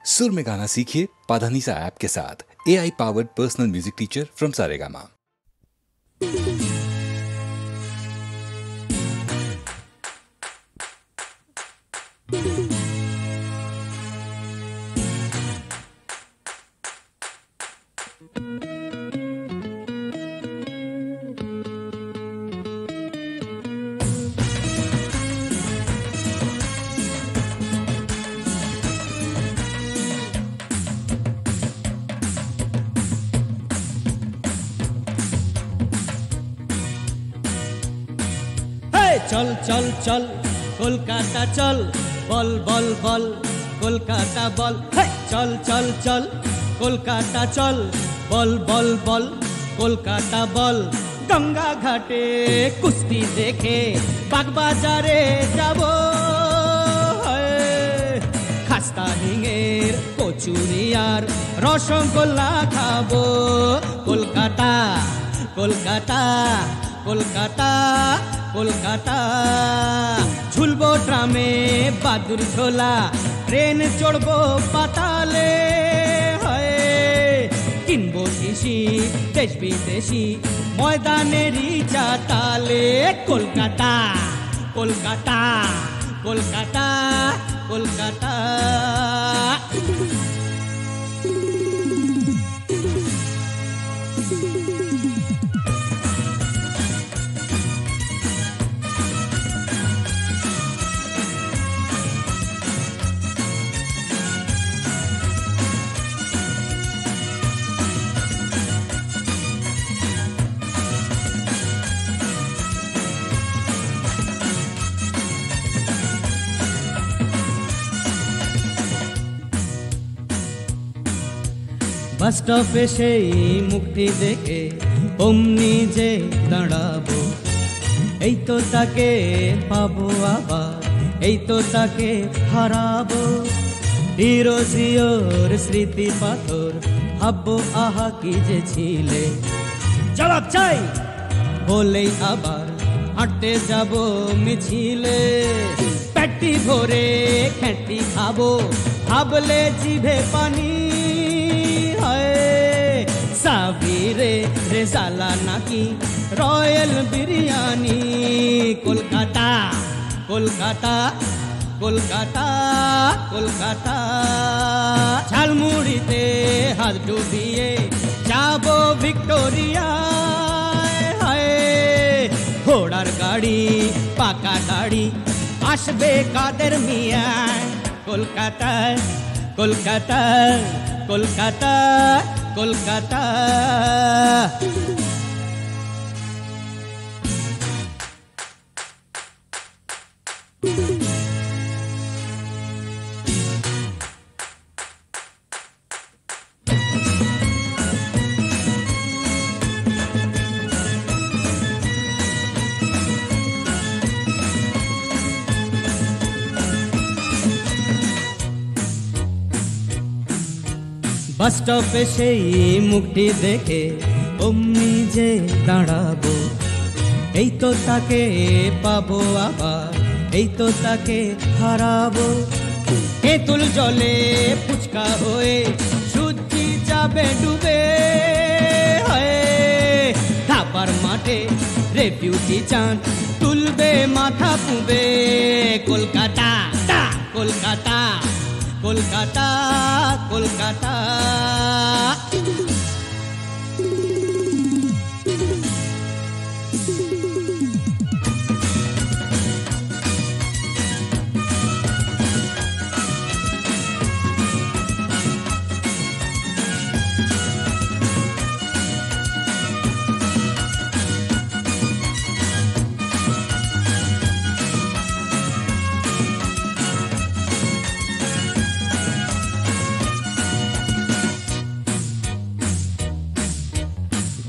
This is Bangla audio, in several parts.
सुर में गाना सीखिए पाधानीसा ऐप के साथ। AI powered personal music teacher from Saregama. चल चल चल कोलकाता चल, बल बल बल कोलकाता बल। चल चल चल कोलकाता चल, बल बल बल कोलकाता बल। गंगा घाटे कुश्ती देखे बागबाजारे जाबो, খাস্তা হিঙের কচুরি আর রসগোল্লা খাবো। কলকাতা কলকাতা কলকাতা কলকাতা, ঝুলবো ট্রামে বাদুর ঝোলা, ট্রেন চড়বো পাতালে, কিনবো টিসি দেশ বিদেশি ময়দানেরই চাতালে। কলকাতা কলকাতা কলকাতা কলকাতা। বাস স্টপে সেই মুখটি দেখে অমনি যে দাঁড়াবো, এই তো তাকে পাবো আবার, এই তো তাকে হারাবো। হিরোজিওর স্মৃতি পাথর ভাববো, আহা কি যে ছিলে। জবাব চাই বলেই আবার হাঁটতে যাবো মিছিলে। পেটি ভরে খেটি খাবো, ভাবলে জিভে পানি। সাবিরে রেজালা নাকি রয়্যাল বিরিয়ানি। কলকাতা কলকাতা কলকাতা কলকাতা, ঝালমুড়িতে হাত ডুবিয়ে যাবো ভিক্টোরিয়া। ঘোড়ার গাড়ি পাকা গাড়ি আসবে কাদের মিয়া। কলকাতা কলকাতা কলকাতা কলকাতা। বাস স্টপে সেই মুখটি দেখে অমনি যে দাঁড়াবো, এই তো তাকে পাবো আবার, এই তো তাকে হারাবো। তেঁতুল জলে ফুচকা হয়ে সূর্যি যাবে ডুবে, ধাপার মাঠে রেফিউজি চাঁদ তুলবে মাথা পুবে। কলকাতা কলকাতা কলকাতা কলকাতা।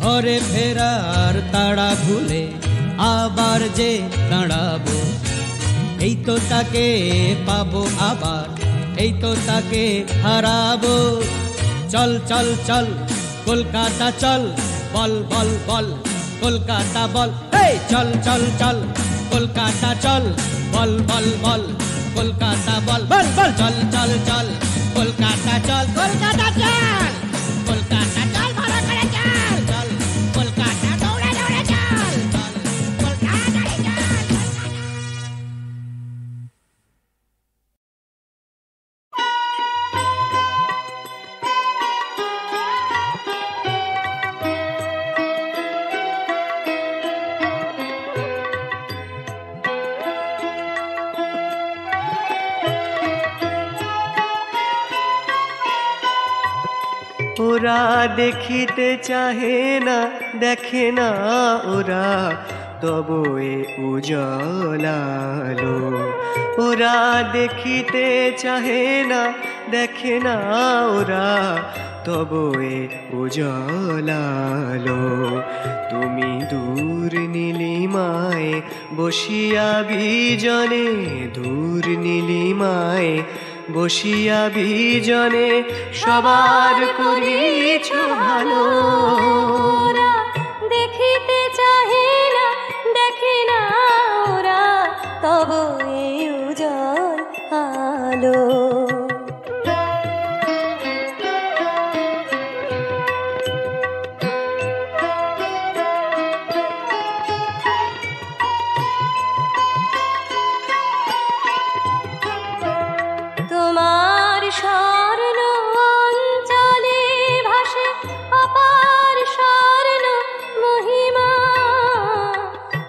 ঘরে ফেরার তাড়া ভুলে আবার যে দাঁড়াবো, এই তো তাকে পাবো আবার, এই তো তাকে হারাবো। চল চল চল কলকাতা চল, বল বল বল কলকাতা বল। চল চল চল কলকাতা চল, বল বল বল কলকাতা বল বল বল। চল চল চল কলকাতা ওরা দেখিতে চাহে না, দেখে না ওরা তবু এ উজলালো। ওরা দেখিতে চাহে না, দেখে না ওরা তবু এ উজলালো। তুমি দূর নীলিমায় বসিয়া বিজনে, দূর নীলিমায় বসিয়া বিজনে সবার করিছ ভালো। ওরা দেখিতে চাহে না, দেখে না ওরা তবু এই উজ্জ্বল আলো। তোমার স্বর্ণ অঞ্চলে ভাসে অপার স্বর্ণ মহিমা।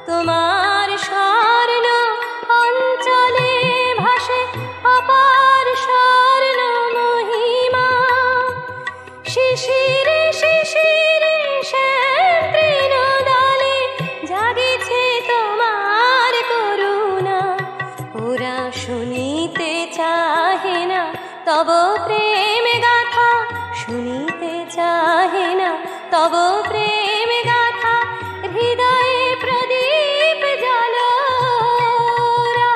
তোমার স্বর্ণ অঞ্চলে ভাসে অপার স্বর্ণ মহিমা। শিশিরে শিশিরে শ্যাম তৃণদলে জাগিছে তোমার করুণা। ওরা শুনিতে চাহে না তব প্রেম গাথা, শুনিতে চাহে না তব প্রেম গাথা। হৃদয়ে প্রদীপ জ্বালো। ওরা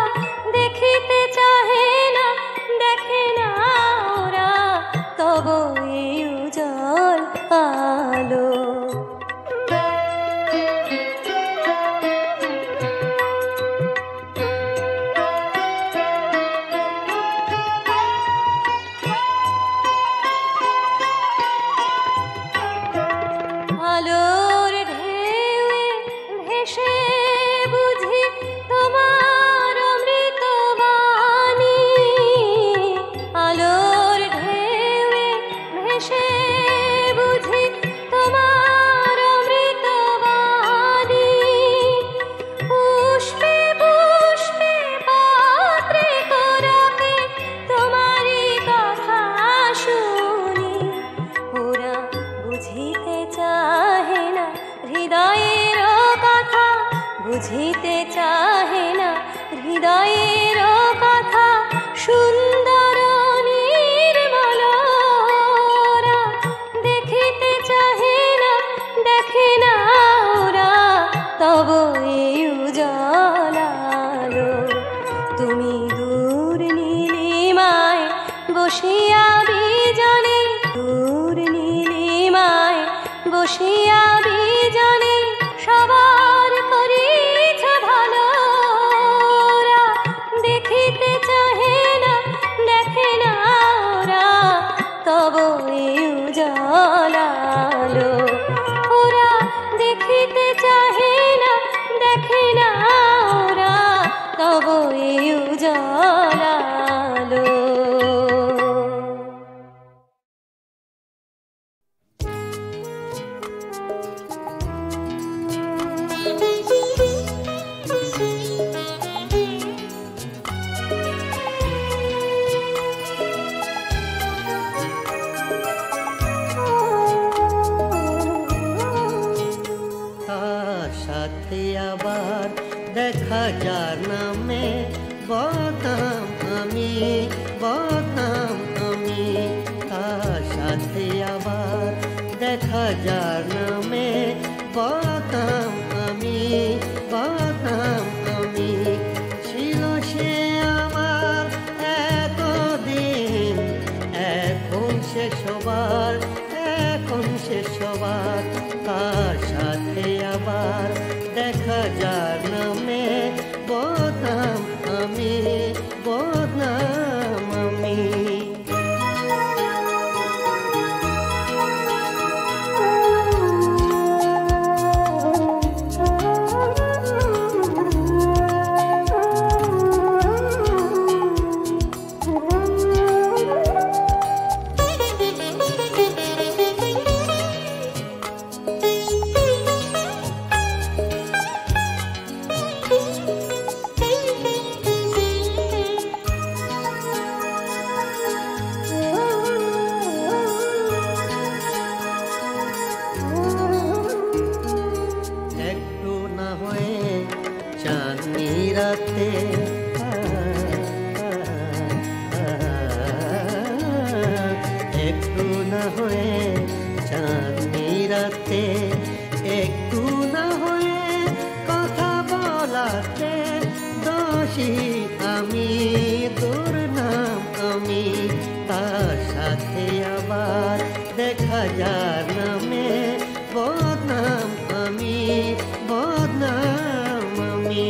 দেখিতে চাহে না, দেখে না ওরা তব এই উজ্জ্বল আলো। আলোর ঢেউয়ে ভেসে বুঝি তোমার অমৃত বাণী। আলোর ঢেউয়ে ভেসে বুঝি তোমার অমৃত বাণী। পুষ্পে পুষ্পে পাত্রে কোরকে তোমারই কথা শুনি। ওরা বুঝিতে চাহে না হৃদয়ের কথা, বুঝিতে চাহে না হৃদয়ের কথা। সুন্দর নির্মল ওরা দেখিতে চাহে না, দেখে না ওরা তব এই উজ্জ্বল আলো। তুমি দূর নীলিমায় বসিয়া বিজনে, দূর নীলিমায় বসিয়া বিজনে সবার করিছ ভালো। ওরা দেখিতে চাহে না, দেখে না ওরা তব এই উজ্জ্বল আলো। ওরা দেখিতে চাহে না, দেখে না ওরা তব এই উজ্জ্বল আলো। তার সাথে আবার দেখা যার নামে বদনাম আমি, বদনাম আমি। তার সাথে আবার দেখা যার নামে বদনাম আমি, বদনাম আমি। ছিল সে আমার এতদিন, এখন সে সবার, এখন সে সবার। তার সাথে আবার দেখা যার নামে বদনাম আমি, বদনাম আমি। না হয়ে চাঁদনি রাতে, একটু না হয়ে কথা বলাতে দোষী আমি, দুর্নাম আমি, তার সাথে আবার দেখা যার নামে বদনাম আমি, বদনাম আমি।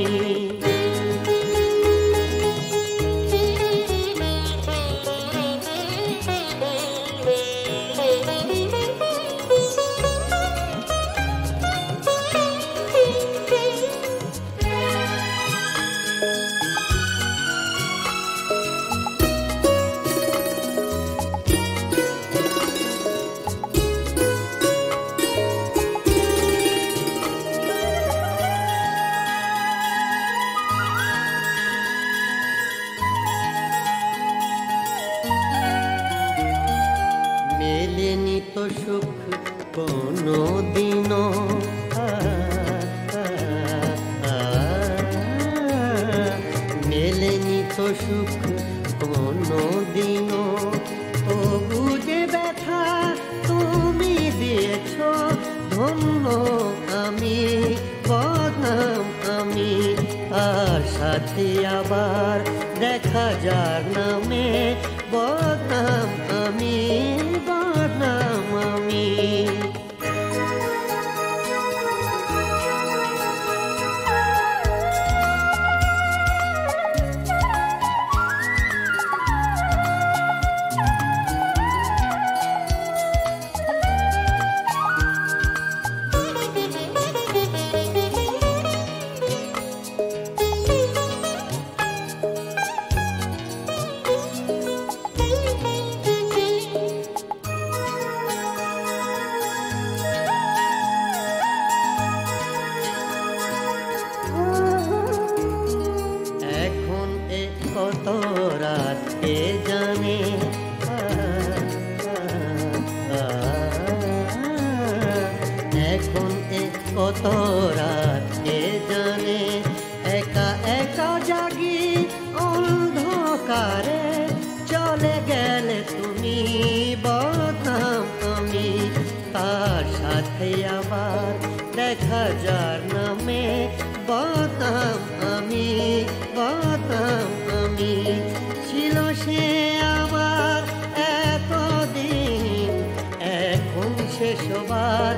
মেলেনি তো সুখ কোনো দিনও, মেলেনি তো সুখ কোনো দিনও, তবু যে ব্যথা তুমি দিয়েছ ধন্য আমি, বদনাম আমি, তার সাথে আবার দেখা যার নামে বদনাম আমি, বদনাম আমি। এখন এ কত রাত কে জানে, এখন এ কত রাত কে জানে, একা একা জাগি অন্ধকারে, চলে গেলে তুমি বদনাম আমি, তার সাথে আবার দেখা যার নামে বদনাম আমি, বদনাম আমি। ছিল সে আমার এতদিন, এখন সে সবার,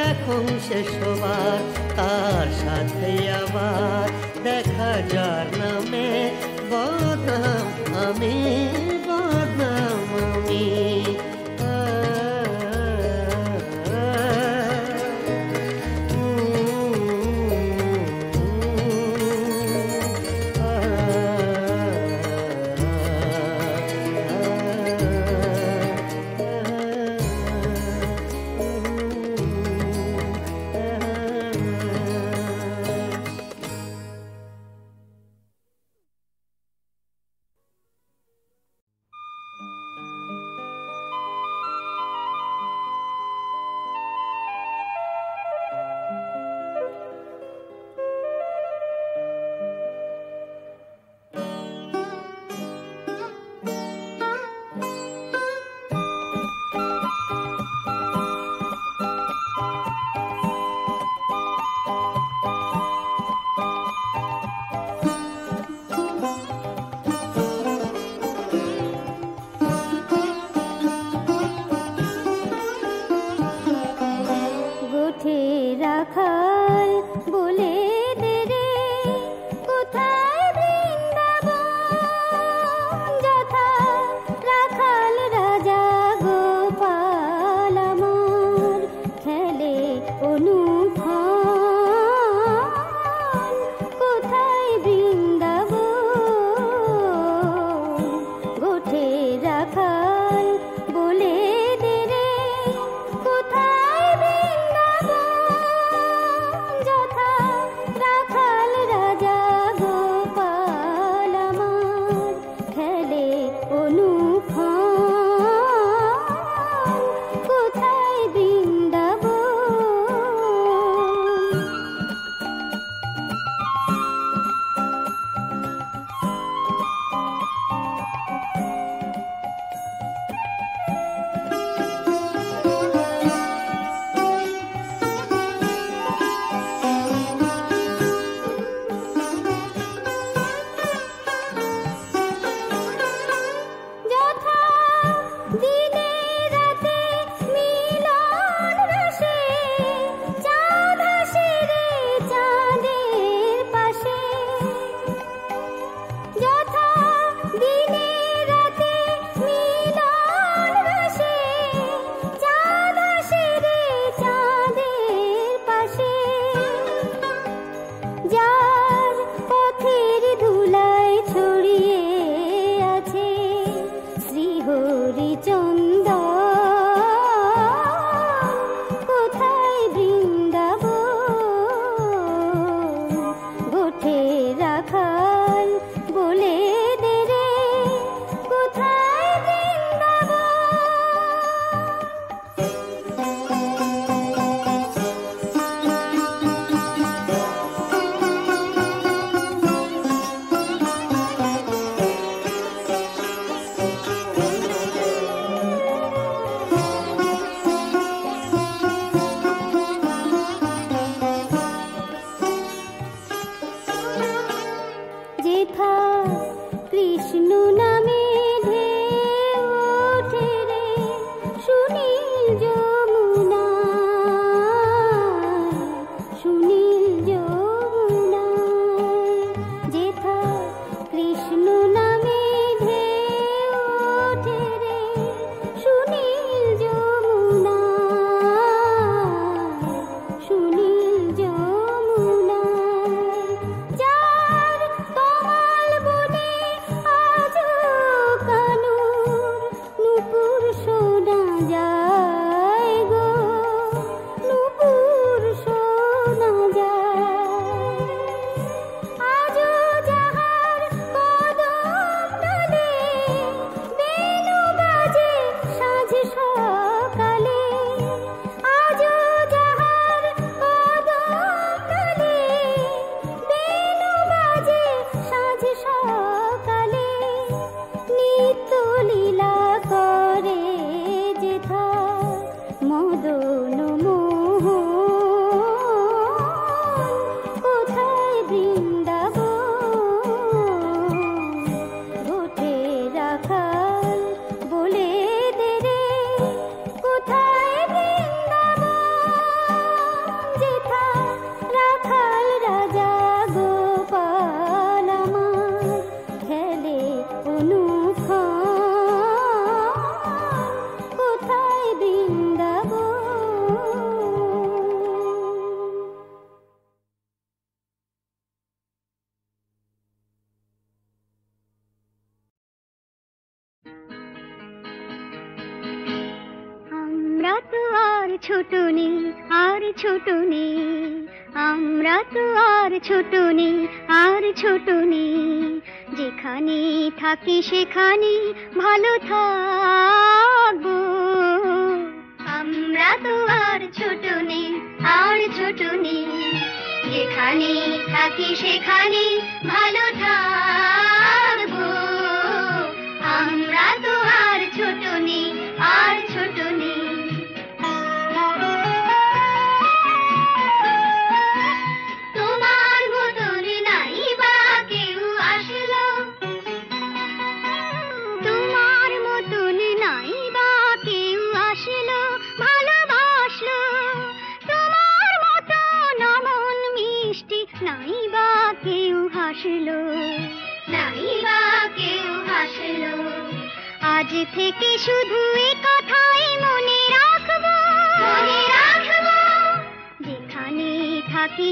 এখন সে সবার, তার সাথে আবার দেখা যার নামে বদনাম আমি, বদনাম আমি।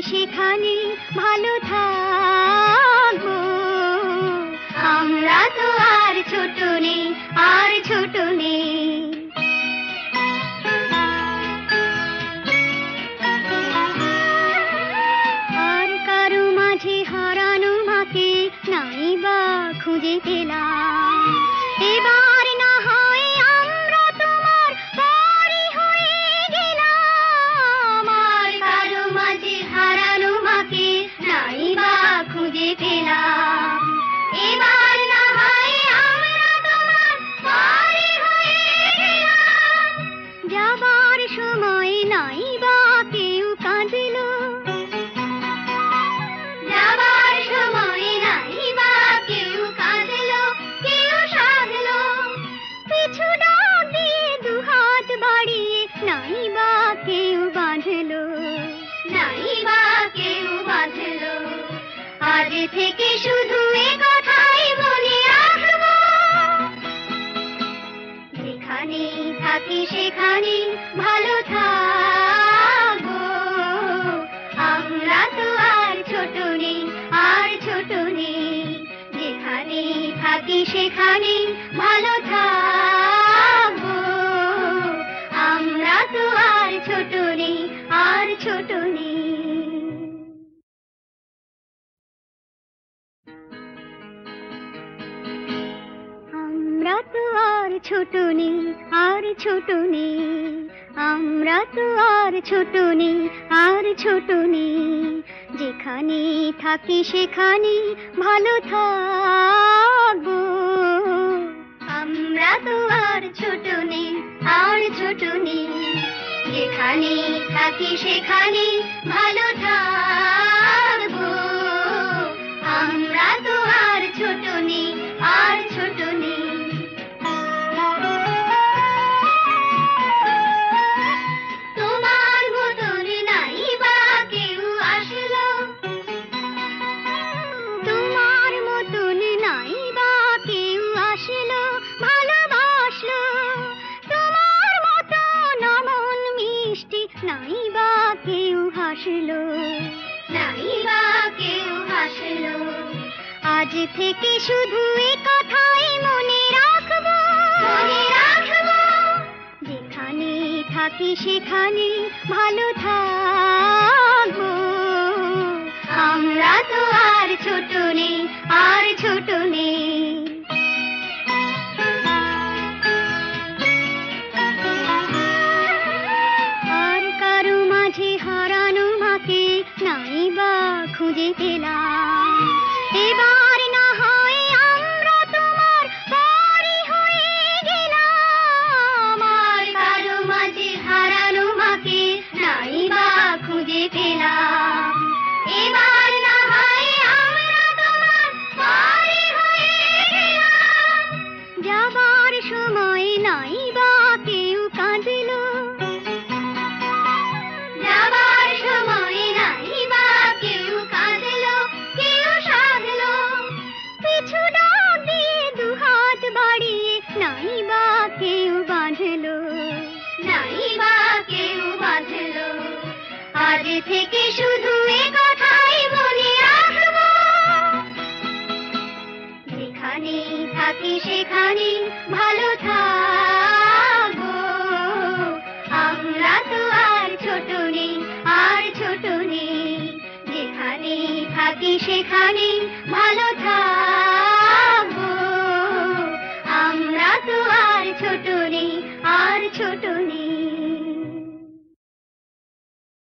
সেখানে ভালো থাকবো। ছোট নেই। আমরা তো আর ছোট নেই, আর ছোট নেই, আমরা তো আর ছোট নেই, আর ছোট নেই, যেখানে থাকি সেখানে ভালো থাকবো। আমরা তো আর ছোট নেই, আর ছোট নেই, যেখানে থাকি সেখানে ভালো থাকবো। আমরা তো আর ছোট নেই, আর ছোট নেই। তোমার মতন নাই বা কেউ আসলো, তোমার মতন নাই বা কেউ আসলো, ভালোবাসলো। তোমার মতন অমন মিষ্টি নাই বা কেউ হাসলো, নাই বা কেউ হাসলো। আজ থেকে শুধু এ কথাই মনে রাখবো, মনে রাখবো, যেখানে থাকি সেখানে ভালো থাকবো। আমরা তো আর ছোট নেই, আর ছোট নেই। আর কারো মাঝে হারানো মাকে নাই বা খুঁজে পেলাম, এবার না হয় আমরা তোমার পরই হয়ে গেলাম। আর কারো মাঝে হারানো মাকে নাই বা খুঁজে পেলাম, এবার না হয় আমরা তোমার পরই হয়ে গেলাম। যাবার সময় নাই বা কেউ কাঁদলো, যাবার সময় নাই বা কেউ কাঁদলো, কেউ সাধলো। পিছু ডাক দিয়ে দুহাত বাড়িয়ে নাই বা কেউ বাঁধলো, নাই বা কেউ বাঁধলো। আজ থেকে শুধু এ কথাই মনে রাখবো, যেখানে থাকি সেখানে ভালো থাকবো। আমরা তো আর ছোট নেই, আর ছোট নেই, যেখানে থাকি সেখানে ভালো থাকবো। আমরা তো আর ছোট নেই, আর ছোট